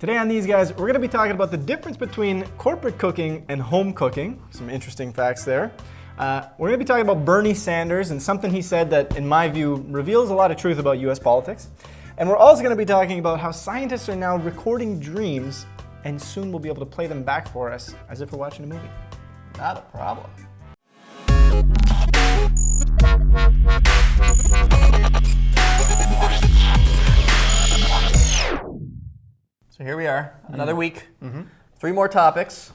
Today on These Guys, we're going to be talking about the difference between corporate cooking and home cooking. Some interesting facts there. We're going to be talking about Bernie Sanders and something he said that, in my view, reveals a lot of truth about US politics. And we're also going to be talking about how scientists are now recording dreams and soon we'll be able to play them back for us as if we're watching a movie. Not a problem. So here we are, another week, 3 more topics.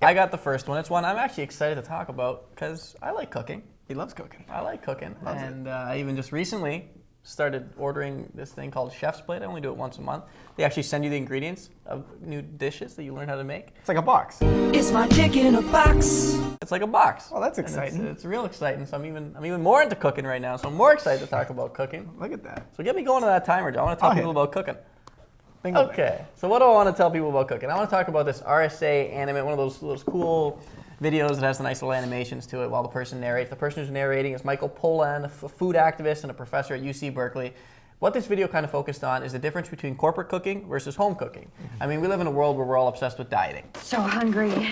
I got the first one. It's one I'm actually excited to talk about because I like cooking. He loves cooking. I like cooking. I even just recently started ordering this thing called Chef's Plate. I only do it once a month. They actually send you the ingredients of new dishes that you learn how to make. It's like a box. It's my dick in a box. It's like a box. Well, that's exciting. It's real exciting. So I'm even more into cooking right now. So I'm more excited to talk about cooking. Look at that. So get me going to that timer, Joe. I want to tell people about cooking. Bingo. Okay, so what do I want to tell people about cooking? I want to talk about this RSA animate, one of those cool videos that has the nice little animations to it while the person narrates. The person who's narrating is Michael Pollan, a food activist and a professor at UC Berkeley. What this video kind of focused on is the difference between corporate cooking versus home cooking. I mean, we live in a world where we're all obsessed with dieting. So hungry.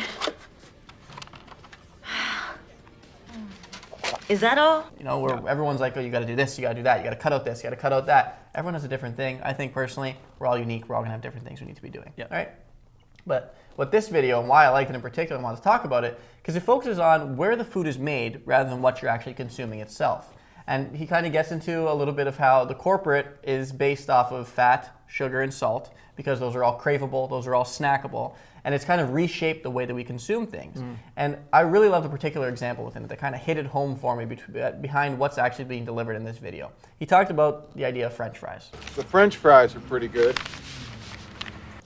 Is that all? You know, where everyone's like, oh, you got to do this, you got to do that, you got to cut out this, you got to cut out that. Everyone has a different thing. I think personally, we're all unique. We're all going to have different things we need to be doing. All right? But what this video, and why I liked it in particular, I wanted to talk about it, because it focuses on where the food is made rather than what you're actually consuming itself. And he kind of gets into a little bit of how the corporate is based off of fat, sugar, and salt, because those are all craveable, those are all snackable. And it's kind of reshaped the way that we consume things. And I really love the particular example within it that kind of hit it home for me behind what's actually being delivered in this video. He talked about the idea of French fries. The French fries are pretty good.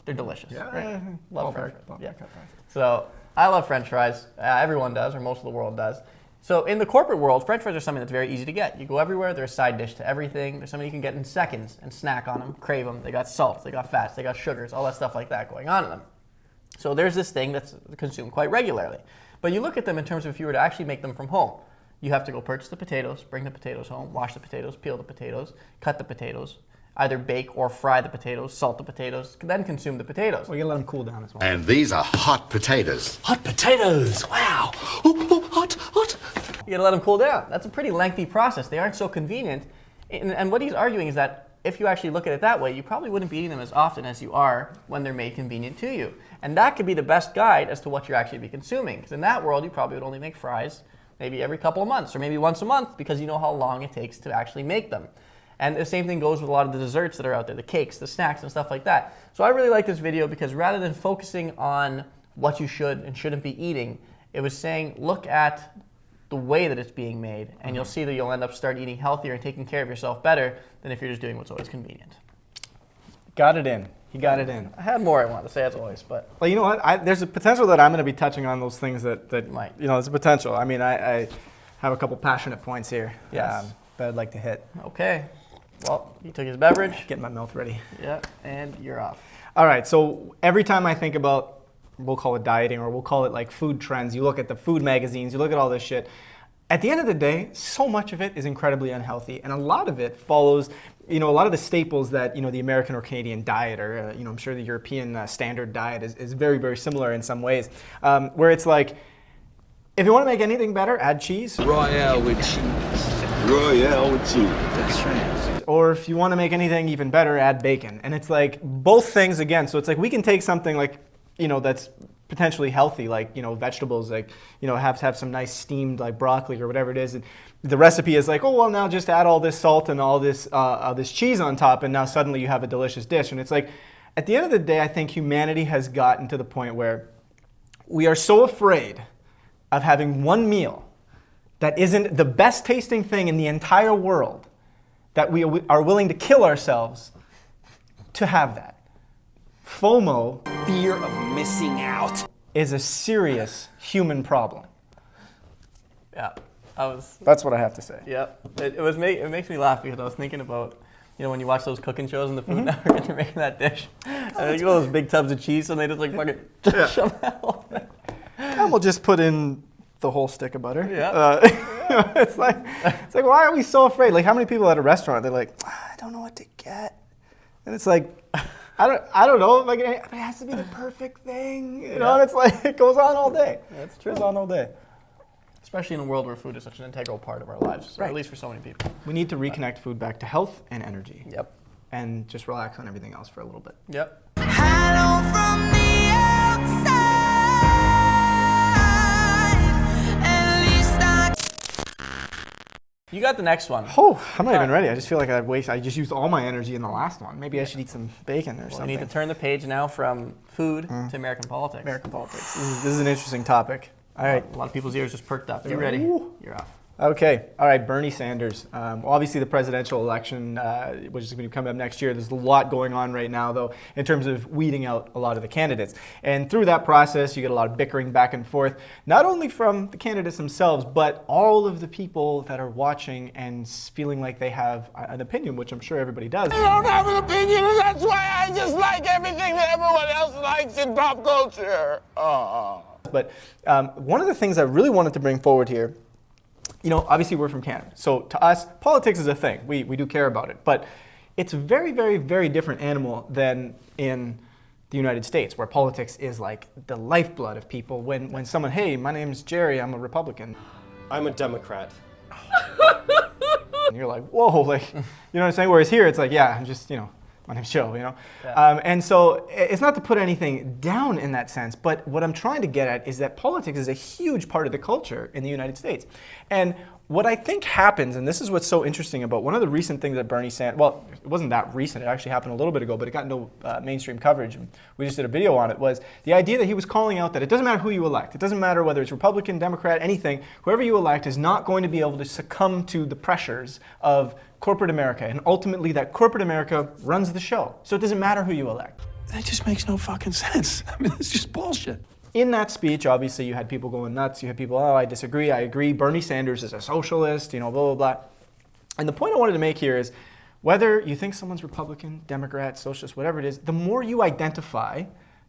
They're delicious. Yeah, right? Love French fries. Yeah. Fries. So I love French fries. Everyone does, or most of the world does. So in the corporate world, French fries are something that's very easy to get. You go everywhere, they're a side dish to everything. They're something you can get in seconds and snack on them, crave them. They got salt, they got fats, they got sugars, all that stuff like that going on in them. So there's this thing that's consumed quite regularly. But you look at them in terms of if you were to actually make them from home. You have to go purchase the potatoes, bring the potatoes home, wash the potatoes, peel the potatoes, cut the potatoes, either bake or fry the potatoes, salt the potatoes, then consume the potatoes. Well, you gotta let them cool down as well. And these are hot potatoes. Hot potatoes. Wow. Ooh, hot. You gotta let them cool down. That's a pretty lengthy process. They aren't so convenient. And what he's arguing is that if you actually look at it that way, you probably wouldn't be eating them as often as you are when they're made convenient to you. And that could be the best guide as to what you're actually be consuming. Because in that world, you probably would only make fries maybe every couple of months or maybe once a month because you know how long it takes to actually make them. And the same thing goes with a lot of the desserts that are out there, the cakes, the snacks, and stuff like that. So I really like this video because rather than focusing on what you should and shouldn't be eating, it was saying look at the way that it's being made, and you'll see that you'll end up start eating healthier and taking care of yourself better than if you're just doing what's always convenient. Got it in. He got it in. I had more I wanted to say as always, but Well, you know what? There's a potential that I'm going to be touching on those things that Might. you know, there's a potential. I mean, I have a couple passionate points here Yes. that I'd like to hit. okay. Well, he took his beverage. Getting my mouth ready. Yeah, and you're off. All right, so every time I think about, we'll call it dieting or we'll call it like food trends, you look at the food magazines, you look at all this shit. At the end of the day, so much of it is incredibly unhealthy, and a lot of it follows, you know, a lot of the staples that, you know, the American or Canadian diet, or you know, I'm sure the European standard diet is very, very similar in some ways, where it's like, if you want to make anything better, add cheese. Royale with cheese. Royale with cheese. That's right. Or if you want to make anything even better, add bacon. And it's like both things again. So it's like we can take something like, you know, that's potentially healthy, like, you know, vegetables, like, you know, have some nice steamed like broccoli or whatever it is. And the recipe is like, oh, well, now just add all this salt and all this cheese on top, and now suddenly you have a delicious dish. And it's like, at the end of the day, I think humanity has gotten to the point where we are so afraid of having one meal that isn't the best tasting thing in the entire world that we are willing to kill ourselves to have that. FOMO, Fear of missing out. is a serious human problem. Yeah, That's what I have to say. Yep. It makes me laugh because I was thinking about, you know, when you watch those cooking shows and the Food Network and they're making that dish, and they get all those big tubs of cheese and they just like fucking shove that whole thing. And we'll just put in the whole stick of butter. Yeah. It's like, why are we so afraid? Like, how many people at a restaurant, they're like, I don't know what to get. And it's like, I don't know. Like it has to be the perfect thing, you know. And it's like it goes on all day. That's true. It goes on all day. Especially in a world where food is such an integral part of our lives, or Right. at least for so many people. We need to reconnect food back to health and energy. Yep. And just relax on everything else for a little bit. Yep. Hello from the outside. At least I You got the next one. Oh, I'm not even ready. I just feel like I just used all my energy in the last one. Maybe I should eat some bacon or We something. need to turn the page now from food to American politics. American politics. This is an interesting topic. All right. A lot of people's ears just perked up. You ready? Ooh. You're off. Okay. All right. Bernie Sanders. Obviously, the presidential election, which is going to come up next year. There's a lot going on right now, though, in terms of weeding out a lot of the candidates. And through that process, you get a lot of bickering back and forth, not only from the candidates themselves, but all of the people that are watching and feeling like they have an opinion, which I'm sure everybody does. I don't have an opinion, and that's why I just like everything that everyone else likes in pop culture. But one of the things I really wanted to bring forward here, you know, obviously we're from Canada. So to us, politics is a thing. We do care about it. But it's a very, very, very different animal than in the United States, where politics is like the lifeblood of people. When someone, hey, my name's Jerry, I'm a Republican. I'm a Democrat. And you're like, whoa, like, you know what I'm saying? Whereas here, it's like, yeah, I'm just, you know, my name's Joe, you know? Yeah. And so it's not to put anything down in that sense, but what I'm trying to get at is that politics is a huge part of the culture in the United States. And what I think happens, and this is what's so interesting about one of the recent things that Bernie Sanders, well, it wasn't that recent, it actually happened a little bit ago, but it got no mainstream coverage, and we just did a video on it, was the idea that he was calling out that it doesn't matter who you elect, it doesn't matter whether it's Republican, Democrat, anything, whoever you elect is not going to be able to succumb to the pressures of corporate America, and ultimately that corporate America runs the show. So it doesn't matter who you elect. That just makes no fucking sense. I mean, it's just bullshit. In that speech, obviously, you had people going nuts. You had people, oh, I disagree, I agree. Bernie Sanders is a socialist, you know, blah, blah, blah. And the point I wanted to make here is whether you think someone's Republican, Democrat, socialist, whatever it is, the more you identify,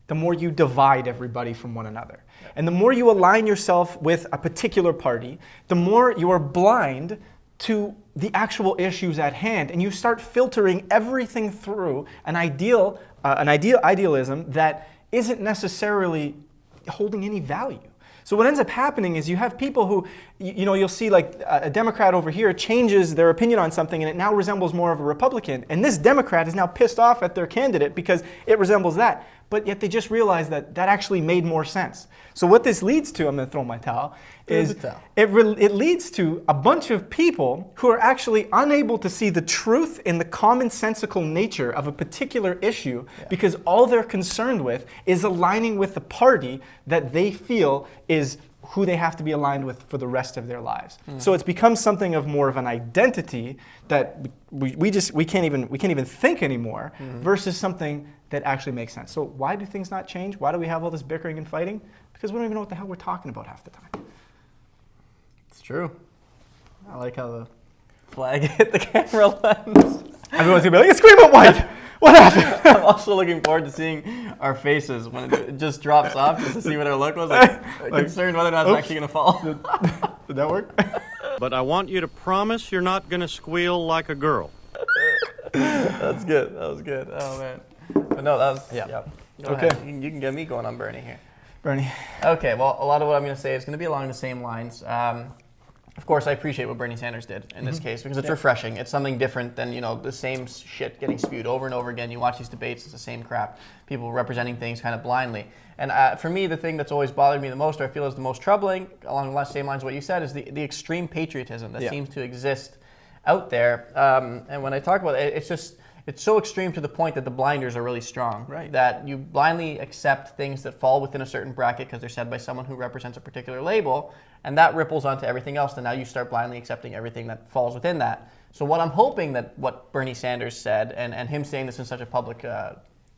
the more you divide everybody from one another. And the more you align yourself with a particular party, the more you are blind to the actual issues at hand, and you start filtering everything through an idealism that isn't necessarily holding any value. So what ends up happening is you have people who, you know, you'll see like a Democrat over here changes their opinion on something and it now resembles more of a Republican. And this Democrat is now pissed off at their candidate because it resembles that. But yet they just realized that that actually made more sense. So what this leads to, I'm going to throw my towel, is it leads to a bunch of people who are actually unable to see the truth in the commonsensical nature of a particular issue because all they're concerned with is aligning with the party that they feel is who they have to be aligned with for the rest of their lives. So it's become something of more of an identity that we can't even think anymore versus something that actually makes sense. So why do things not change? Why do we have all this bickering and fighting? Because we don't even know what the hell we're talking about half the time. It's true. I like how the flag hit the camera lens. Everyone's gonna be like, it's scream at white! What happened? I'm also looking forward to seeing our faces when it just drops off, just to see what our look was. Like concerned whether or not it's actually going to fall. Did that work? But I want you to promise you're not going to squeal like a girl. That's good. That was good. Oh, man. But no, that was, yeah. Go Okay. ahead. You can get me going on Bernie here. Bernie. Okay, well, a lot of what I'm going to say is going to be along the same lines. Of course, I appreciate what Bernie Sanders did in this case because it's refreshing. It's something different than, you know, the same shit getting spewed over and over again. You watch these debates, it's the same crap. People representing things kind of blindly. And for me, the thing that's always bothered me the most, or I feel is the most troubling, along the same lines of what you said, is the extreme patriotism that seems to exist out there. And when I talk about it, it's so extreme to the point that the blinders are really strong. Right. That you blindly accept things that fall within a certain bracket because they're said by someone who represents a particular label, and that ripples onto everything else, and now you start blindly accepting everything that falls within that. So what I'm hoping that what Bernie Sanders said, and him saying this in such a public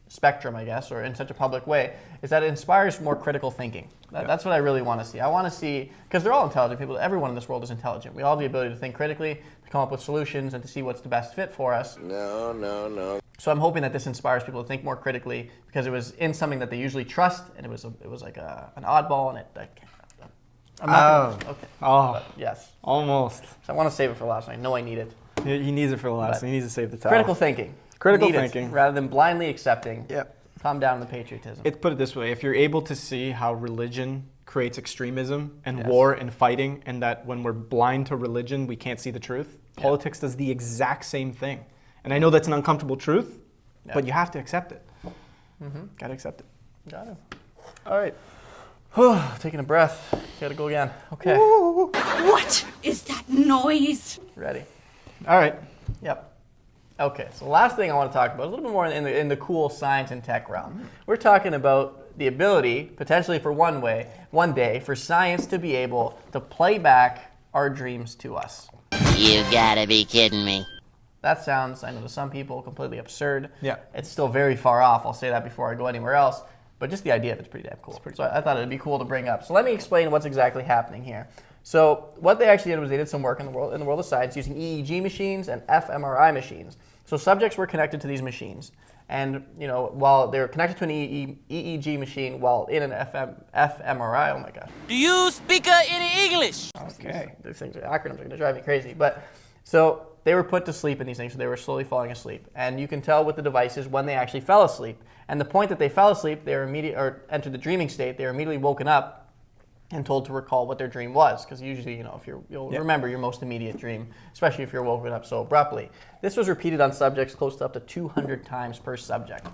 spectrum, I guess, or in such a public way, is that it inspires more critical thinking. That's what I really want to see. I want to see, because they're all intelligent people, everyone in this world is intelligent. We all have the ability to think critically, to come up with solutions, and to see what's the best fit for us. No. So I'm hoping that this inspires people to think more critically, because it was in something that they usually trust, and it was like an oddball, and I'm not gonna, okay. Oh, But yes. almost. So I want to save it for last. I know I need it. He needs it for the last. But He needs to save the towel. Critical thinking. Critical need it, thinking. rather than blindly accepting. Yep. Calm down on the patriotism. Put it this way, if you're able to see how religion creates extremism and Yes. war and fighting, and that when we're blind to religion, we can't see the truth, politics does the exact same thing. And I know that's an uncomfortable truth, but you have to accept it. Gotta accept it. Got it. All right. Taking a breath. Gotta go again. Okay. What is that noise? Ready. All right. Yep. Okay, so the last thing I want to talk about is a little bit more in the cool science and tech realm. We're talking about the ability, potentially for one day, for science to be able to play back our dreams to us. You gotta be kidding me. That sounds, I know to some people, completely absurd. Yeah. It's still very far off. I'll say that before I go anywhere else. But just the idea of it's pretty damn cool. So I thought it'd be cool to bring up. So let me explain what's exactly happening here. So what they actually did was they did some work in the world of science using EEG machines and fMRI machines. So subjects were connected to these machines, and while they were connected to an EEG machine while in an fMRI, oh my god. Do you speak any English? Okay. These things are acronyms are going to drive me crazy. But so they were put to sleep in these things, so they were slowly falling asleep, and you can tell with the devices when they actually fell asleep. And the point that they fell asleep, they were entered the dreaming state. They were immediately woken up and told to recall what their dream was, because usually, if you'll remember your most immediate dream, especially if you're woken up so abruptly. This was repeated on subjects close to up to 200 times per subject.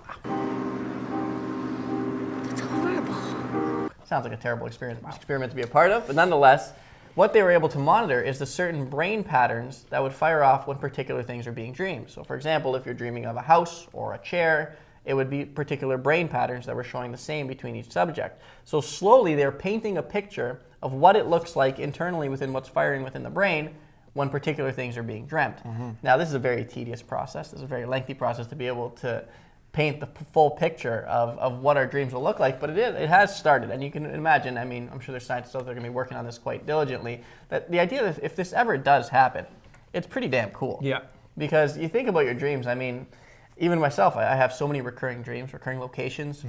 That's horrible. Sounds like a terrible experiment to be a part of, but nonetheless, what they were able to monitor is the certain brain patterns that would fire off when particular things are being dreamed. So for example, if you're dreaming of a house or a chair, it would be particular brain patterns that were showing the same between each subject. So slowly they're painting a picture of what it looks like internally within what's firing within the brain when particular things are being dreamt. Now this is a very tedious process. This is a very lengthy process to be able to paint the full picture of what our dreams will look like, but it has started. And you can imagine, I'm sure there's scientists out there going to be working on this quite diligently, that the idea that if this ever does happen, it's pretty damn cool. Yeah. Because you think about your dreams, even myself, I have so many recurring dreams, recurring locations,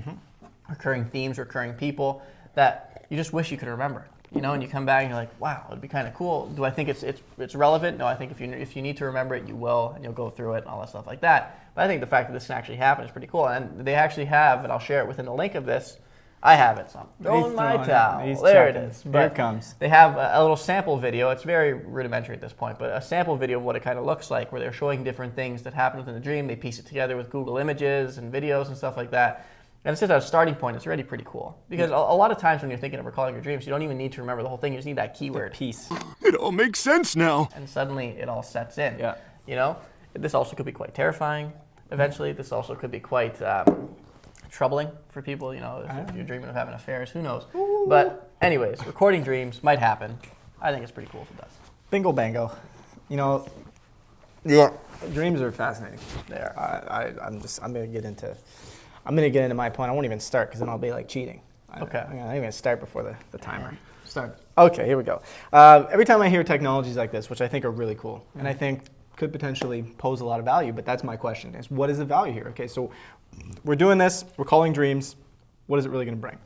recurring themes, recurring people that you just wish you could remember. And you come back and you're like, wow, it'd be kind of cool. Do I think it's relevant? No, I think if you need to remember it, you will, and you'll go through it and all that stuff like that. But I think the fact that this can actually happen is pretty cool. And they actually have, and I'll share it within the link of this. I have it, so I'm throwing my towel. There it is. Here it comes. They have a little sample video. It's very rudimentary at this point, but a sample video of what it kind of looks like, where they're showing different things that happen within the dream. They piece it together with Google Images and videos and stuff like that. And it's just a starting point. It's already pretty cool. Because a lot of times when you're thinking of recalling your dreams, you don't even need to remember the whole thing. You just need that keyword. Peace. It all makes sense now. And suddenly it all sets in. Yeah. This also could be quite terrifying eventually. This also could be quite troubling for people, if you're dreaming of having affairs, who knows. But anyways, recording dreams might happen. I think it's pretty cool if it does. Bingo bango. Yeah. Dreams are fascinating. They are. I'm gonna get into my point. I won't even start because then I'll be like cheating. Okay. I'm not even gonna start before the timer. Start. Okay, here we go. Every time I hear technologies like this, which I think are really cool, and I think could potentially pose a lot of value, but that's my question, is what is the value here? Okay, so we're doing this, we're calling dreams, what is it really gonna bring?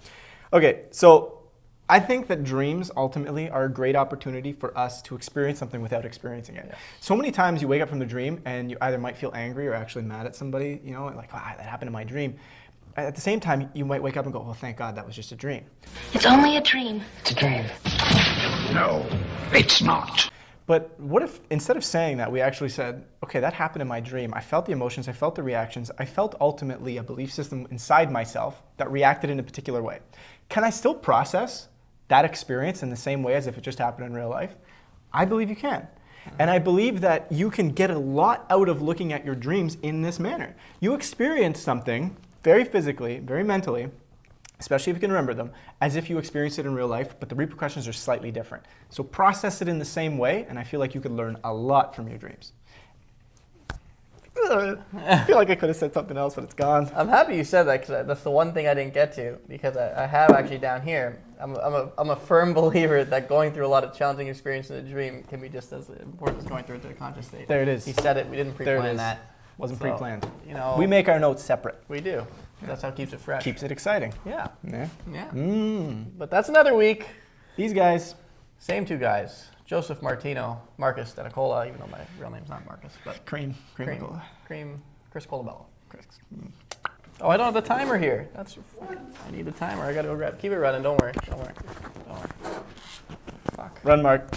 Okay, so I think that dreams ultimately are a great opportunity for us to experience something without experiencing it. Yeah. So many times you wake up from the dream and you either might feel angry or actually mad at somebody, like, that happened in my dream. At the same time, you might wake up and go, well, thank God that was just a dream. It's only a dream. It's a dream. No, it's not. But what if instead of saying that, we actually said, okay, that happened in my dream. I felt the emotions, I felt the reactions, I felt ultimately a belief system inside myself that reacted in a particular way. Can I still process that experience in the same way as if it just happened in real life? I believe you can. And I believe that you can get a lot out of looking at your dreams in this manner. You experience something very physically, very mentally, especially if you can remember them, as if you experienced it in real life, but the repercussions are slightly different. So process it in the same way, and I feel like you could learn a lot from your dreams. I feel like I could have said something else, but it's gone. I'm happy you said that, because that's the one thing I didn't get to, because I have actually down here. I'm a firm believer that going through a lot of challenging experience in a dream can be just as important as going through it to a conscious state. There it is. He said it. We didn't pre-plan that. Wasn't pre-planned. We make our notes separate. We do. That's how it keeps it fresh. Keeps it exciting. Yeah. Yeah. Yeah. But that's another week. These guys. Same two guys. Joseph Martino, Marcus Denicola, even though my real name's not Marcus, but Cream. Cream Chris Colabello. Oh, I don't have the timer here. I need the timer. I gotta go grab. Keep it running. Don't worry. Fuck. Run, Mark.